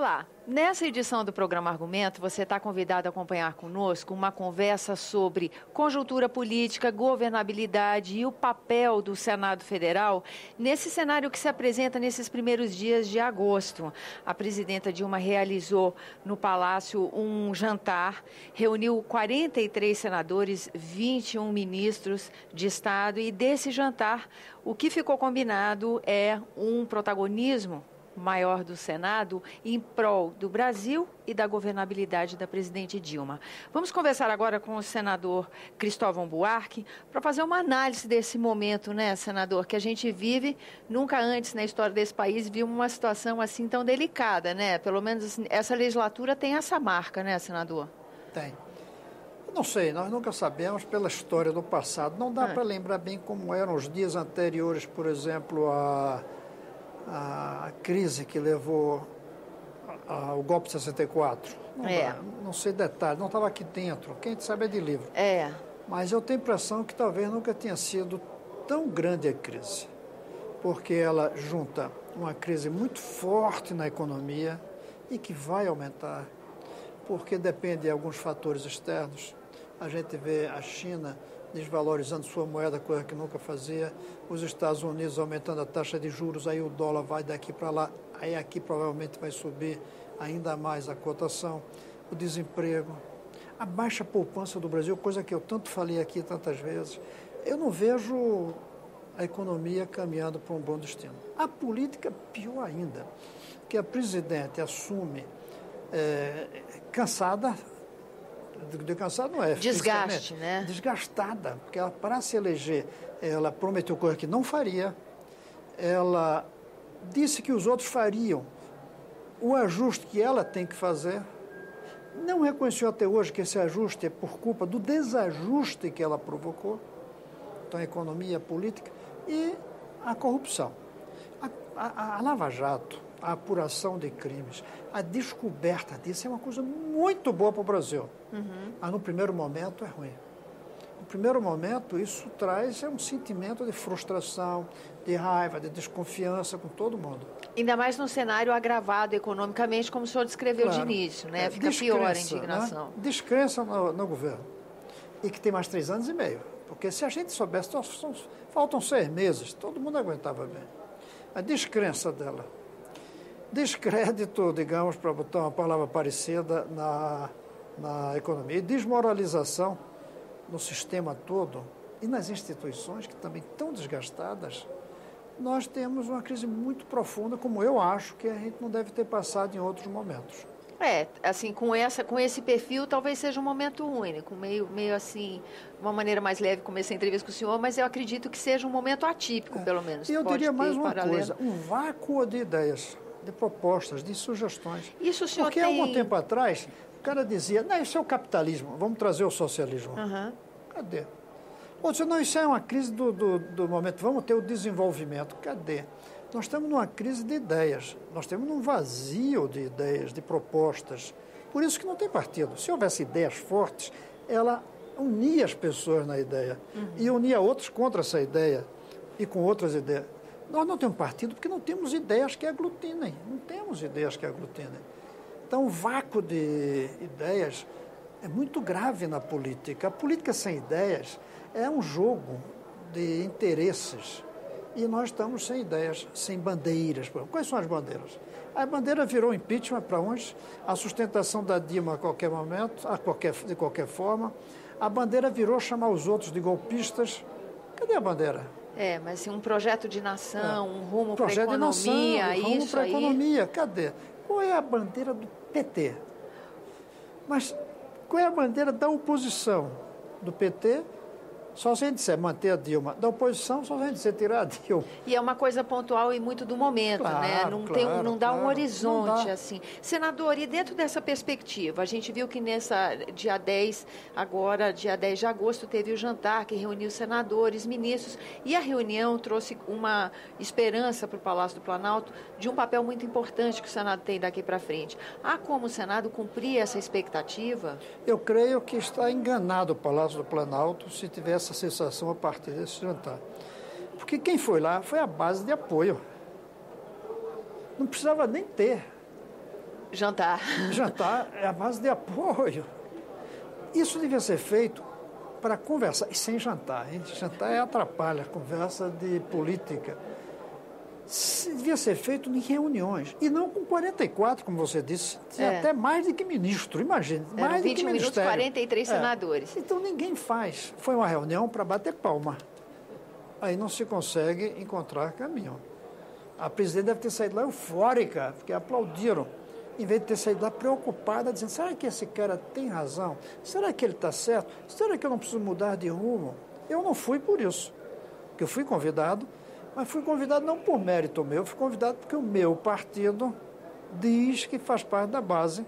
Olá, nessa edição do programa Argumento, você está convidado a acompanhar conosco uma conversa sobre conjuntura política, governabilidade e o papel do Senado Federal nesse cenário que se apresenta nesses primeiros dias de agosto. A presidenta Dilma realizou no Palácio um jantar, reuniu 43 senadores, 21 ministros de Estado e desse jantar o que ficou combinado é um protagonismo maior do Senado em prol do Brasil e da governabilidade da presidente Dilma. Vamos conversar agora com o senador Cristóvão Buarque para fazer uma análise desse momento, né, senador, que a gente vive. Nunca antes na história desse país vimos uma situação assim tão delicada, né? Pelo menos assim, essa legislatura tem essa marca, né, senador? Tem. Eu não sei, nós nunca sabemos pela história do passado. Não dá para lembrar bem como eram os dias anteriores, por exemplo, a crise que levou ao golpe de 64. Não sei detalhes, não estava aqui dentro. Quem sabe é de livro. Mas eu tenho a impressão que talvez nunca tenha sido tão grande a crise, porque ela junta uma crise muito forte na economia e que vai aumentar, porque depende de alguns fatores externos. A gente vê a China desvalorizando sua moeda, coisa que nunca fazia, os Estados Unidos aumentando a taxa de juros, aí o dólar vai daqui para lá, aí aqui provavelmente vai subir ainda mais a cotação, o desemprego, a baixa poupança do Brasil, coisa que eu tanto falei aqui tantas vezes. Eu não vejo a economia caminhando para um bom destino. A política, pior ainda, que a presidente assume cansada, de cansado não é. Desgaste, né? Desgastada, porque ela, para se eleger, ela prometeu coisa que não faria, ela disse que os outros fariam o ajuste que ela tem que fazer, não reconheceu até hoje que esse ajuste é por culpa do desajuste que ela provocou, então a economia, a política e a corrupção. A Lava Jato, a apuração de crimes, a descoberta disso é uma coisa muito boa para o Brasil. Mas no primeiro momento é ruim. No primeiro momento isso traz um sentimento de frustração, de raiva, de desconfiança com todo mundo. Ainda mais no cenário agravado economicamente, como o senhor descreveu de início, né? Fica pior a indignação. Né? Descrença no governo. E que tem mais 3 anos e meio. Porque se a gente soubesse, faltam 6 meses, todo mundo aguentava bem. A descrença dela. Descrédito, digamos, para botar uma palavra parecida, na economia. E desmoralização no sistema todo e nas instituições que também estão desgastadas. Nós temos uma crise muito profunda, como eu acho que a gente não deve ter passado em outros momentos. Assim, com esse perfil, talvez seja um momento único, meio assim, uma maneira mais leve como essa entrevista com o senhor, mas eu acredito que seja um momento atípico, pelo menos. E eu diria mais uma coisa, um vácuo de ideias, de propostas, de sugestões. Isso o senhor Porque há algum tempo atrás, o cara dizia, não, isso é o capitalismo, vamos trazer o socialismo. Cadê? Ou disse, não, isso é uma crise do momento, vamos ter o desenvolvimento. Cadê? Nós estamos numa crise de ideias, nós temos um vazio de ideias, de propostas. Por isso que não tem partido. Se houvesse ideias fortes, ela unia as pessoas na ideia e unia outros contra essa ideia e com outras ideias. Nós não temos partido porque não temos ideias que aglutinem, não temos ideias que aglutinem. Então, o vácuo de ideias é muito grave na política. A política sem ideias é um jogo de interesses. E nós estamos sem ideias, sem bandeiras. Quais são as bandeiras? A bandeira virou impeachment para uns, a sustentação da Dilma a qualquer momento, de qualquer forma. A bandeira virou chamar os outros de golpistas. Cadê a bandeira? Mas um projeto de nação, um rumo para a economia, economia, um rumo para a economia. Cadê? Qual é a bandeira do PT? Mas qual é a bandeira da oposição? Do PT? Só se a gente disser manter a Dilma. Da oposição, só se a gente disser tirar a Dilma. E é uma coisa pontual e muito do momento, né? Não dá um horizonte, assim. Senador, e dentro dessa perspectiva, a gente viu que dia 10 de agosto, teve o jantar que reuniu senadores, ministros, e a reunião trouxe uma esperança para o Palácio do Planalto de um papel muito importante que o Senado tem daqui para frente. Há como o Senado cumprir essa expectativa? Eu creio que está enganado o Palácio do Planalto se tivesse essa sensação a partir desse jantar. Porque quem foi lá foi a base de apoio. Não precisava nem ter. Jantar. Jantar é a base de apoio. Isso devia ser feito para conversar, e sem jantar. Hein? Jantar atrapalha a conversa de política. Devia ser feito em reuniões, e não com 44, como você disse, tinha até mais do que ministro, imagine, mais do que ministério. 20 minutos, 43 senadores. Então ninguém faz. Foi uma reunião para bater palma. Aí não se consegue encontrar caminho. A presidente deve ter saído lá eufórica, porque aplaudiram, em vez de ter saído lá preocupada, dizendo, será que esse cara tem razão? Será que ele está certo? Será que eu não preciso mudar de rumo? Eu não fui por isso, porque eu fui convidado, mas fui convidado não por mérito meu, fui convidado porque o meu partido diz que faz parte da base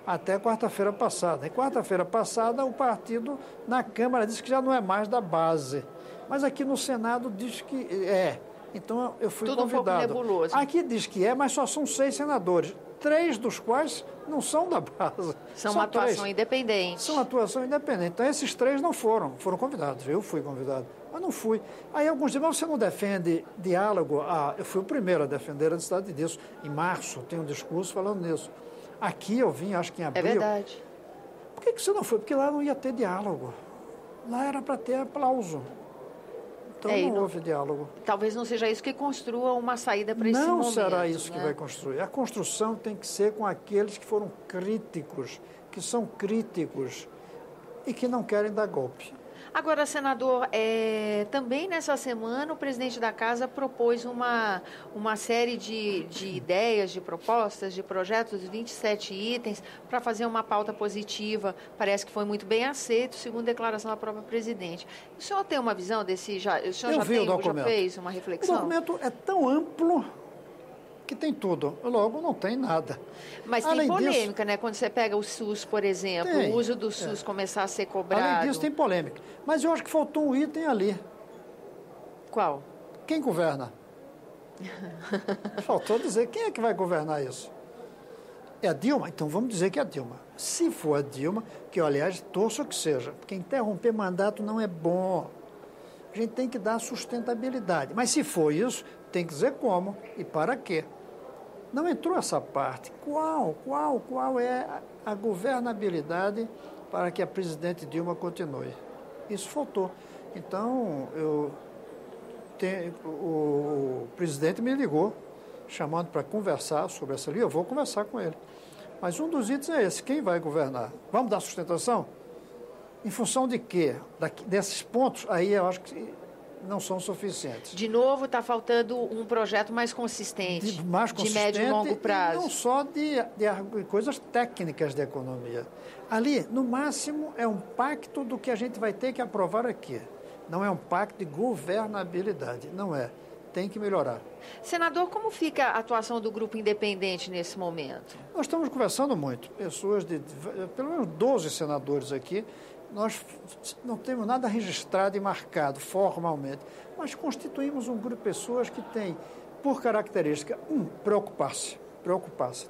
até quarta-feira passada. E quarta-feira passada o partido na Câmara disse que já não é mais da base, mas aqui no Senado diz que é. Então eu fui convidado. Tudo um pouco nebuloso. Aqui diz que é, mas só são 6 senadores, 3 dos quais não são da base. São uma atuação independente. São atuação independente. Então esses 3 não foram convidados. Eu fui convidado, mas não fui. Aí alguns dizem, mas você não defende diálogo? Eu fui o primeiro a defender a necessidade disso. Em março tem um discurso falando nisso. Aqui eu vim, acho que em abril. É verdade. Por que você não foi? Porque lá não ia ter diálogo. Lá era para ter aplauso. Então não houve diálogo. Talvez não seja isso que construa uma saída para esse momento. Não será isso que vai construir. A construção tem que ser com aqueles que foram críticos, que são críticos e que não querem dar golpe. Agora, senador, também nessa semana o presidente da Casa propôs uma série de ideias, de propostas, de projetos, 27 itens, para fazer uma pauta positiva. Parece que foi muito bem aceito, segundo declaração da própria presidente. O senhor tem uma visão desse? O senhor já fez uma reflexão? O documento é tão amplo que tem tudo, logo não tem nada. Mas tem polêmica, né? Quando você pega o SUS, por exemplo, o uso do SUS começar a ser cobrado. Além disso, tem polêmica. Mas eu acho que faltou um item ali. Qual? Quem governa? Faltou dizer quem é que vai governar isso. É a Dilma? Então vamos dizer que é a Dilma. Se for a Dilma, que eu, aliás, torço que seja, porque interromper mandato não é bom. A gente tem que dar sustentabilidade. Mas se for isso, tem que dizer como e para quê. Não entrou essa parte. Qual é a governabilidade para que a presidente Dilma continue? Isso faltou. Então, o presidente me ligou, chamando para conversar sobre essa linha. Eu vou conversar com ele. Mas um dos itens é esse: quem vai governar? Vamos dar sustentação? Em função de quê? Desses pontos, aí eu acho que não são suficientes. De novo, está faltando um projeto mais consistente, de médio e longo prazo. E não só de coisas técnicas de economia. Ali, no máximo, é um pacto do que a gente vai ter que aprovar aqui. Não é um pacto de governabilidade, não é. Tem que melhorar. Senador, como fica a atuação do grupo independente nesse momento? Nós estamos conversando muito. Pessoas pelo menos 12 senadores aqui. Nós não temos nada registrado e marcado formalmente, mas constituímos um grupo de pessoas que tem, por característica, preocupar-se,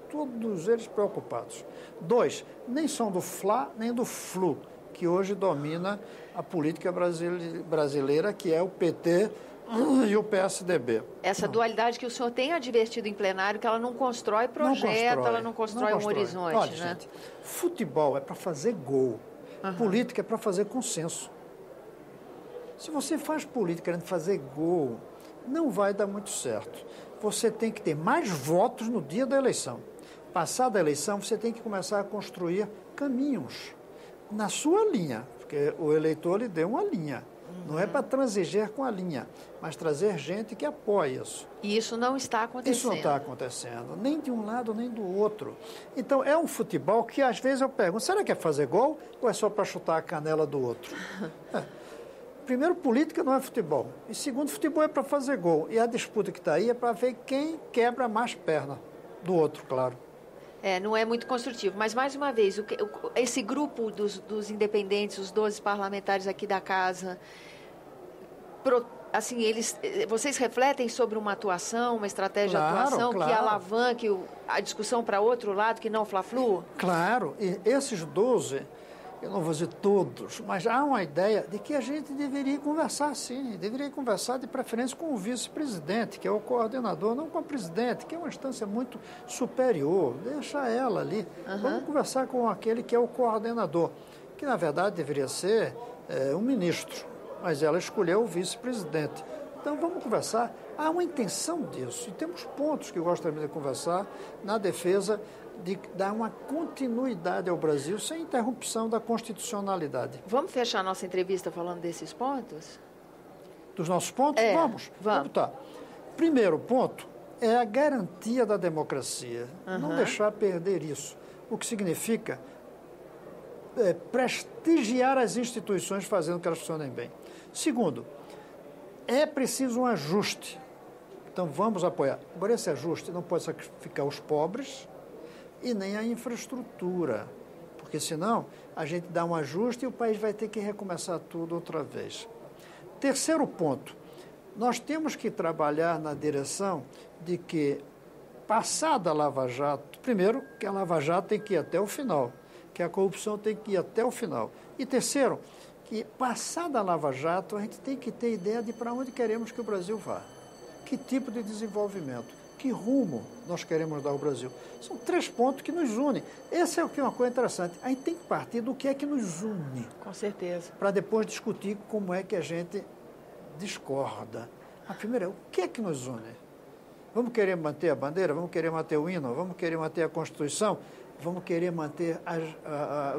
todos eles preocupados. 2, nem são do Fla nem do Flu, que hoje domina a política brasileira, que é o PT e o PSDB. Essa dualidade que o senhor tem advertido em plenário, que ela não constrói projeto, ela não constrói um horizonte. Olha, né? gente, futebol é para fazer gol. Política é para fazer consenso. Se você faz política querendo fazer gol, não vai dar muito certo. Você tem que ter mais votos no dia da eleição. Passada a eleição, você tem que começar a construir caminhos na sua linha, porque o eleitor lhe deu uma linha. Não é para transigir com a linha, mas trazer gente que apoie isso. E isso não está acontecendo. Isso não está acontecendo, nem de um lado nem do outro. Então, é um futebol que, às vezes, eu pergunto, será que é fazer gol ou é só para chutar a canela do outro? Primeiro, política não é futebol. E segundo, futebol é para fazer gol. E a disputa que está aí é para ver quem quebra mais perna do outro, claro. Não é muito construtivo. Mas, mais uma vez, esse grupo dos independentes, os 12 parlamentares aqui da Casa, assim, vocês refletem sobre uma atuação, uma estratégia de atuação que alavanque a discussão para outro lado, que não Fla-Flu? Claro. E esses 12 eu não vou dizer todos, mas há uma ideia de que a gente deveria conversar sim, deveria conversar de preferência com o vice-presidente, que é o coordenador, não com o presidente, que é uma instância muito superior, deixa ela ali. Vamos conversar com aquele que é o coordenador, que na verdade deveria ser um ministro, mas ela escolheu o vice-presidente. Então vamos conversar, há uma intenção disso, e temos pontos que eu gostaria de conversar na defesa de dar uma continuidade ao Brasil sem interrupção da constitucionalidade. Vamos fechar nossa entrevista falando desses pontos? Dos nossos pontos? Vamos. Tá. Primeiro ponto é a garantia da democracia. Não deixar perder isso. O que significa prestigiar as instituições fazendo que elas funcionem bem. Segundo, é preciso um ajuste. Então vamos apoiar. Agora esse ajuste não pode sacrificar os pobres e nem a infraestrutura, porque senão a gente dá um ajuste e o país vai ter que recomeçar tudo outra vez. Terceiro ponto, nós temos que trabalhar na direção de que, passada a Lava Jato, primeiro, que a Lava Jato tem que ir até o final, que a corrupção tem que ir até o final. E terceiro, que passada a Lava Jato, a gente tem que ter ideia de para onde queremos que o Brasil vá, que tipo de desenvolvimento, que rumo nós queremos dar ao Brasil. São 3 pontos que nos unem. Essa é o que é uma coisa interessante. A gente tem que partir do que é que nos une. Com certeza. Para depois discutir como é que a gente discorda. A primeira é o que é que nos une? Vamos querer manter a bandeira? Vamos querer manter o hino? Vamos querer manter a Constituição? Vamos querer manter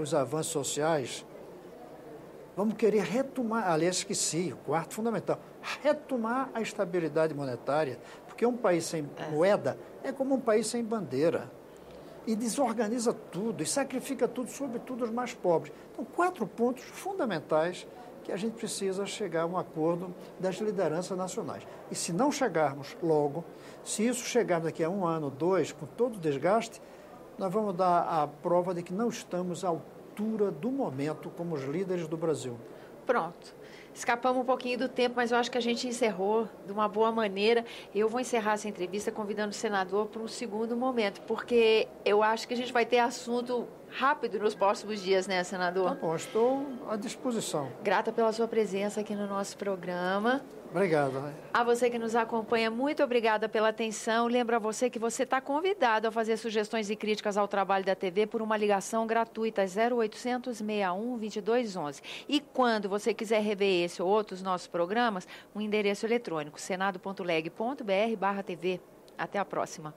os avanços sociais? Vamos querer retomar, aliás, esqueci, o quarto fundamental, retomar a estabilidade monetária, porque um país sem moeda é como um país sem bandeira. E desorganiza tudo, e sacrifica tudo, sobretudo os mais pobres. Então, 4 pontos fundamentais que a gente precisa chegar a um acordo das lideranças nacionais. E se não chegarmos logo, se isso chegarmos daqui a 1 ano, 2, com todo o desgaste, nós vamos dar a prova de que não estamos à altura do momento como os líderes do Brasil. Pronto. Escapamos um pouquinho do tempo, mas eu acho que a gente encerrou de uma boa maneira. Eu vou encerrar essa entrevista convidando o senador para um segundo momento, porque eu acho que a gente vai ter assunto rápido nos próximos dias, né, senador? Tá bom, estou à disposição. Grata pela sua presença aqui no nosso programa. Obrigado. A você que nos acompanha, muito obrigada pela atenção. Lembro a você que você está convidado a fazer sugestões e críticas ao trabalho da TV por uma ligação gratuita 0800 61 2211. E quando você quiser rever esse ou outros nossos programas, um endereço eletrônico senado.leg.br/TV. Até a próxima.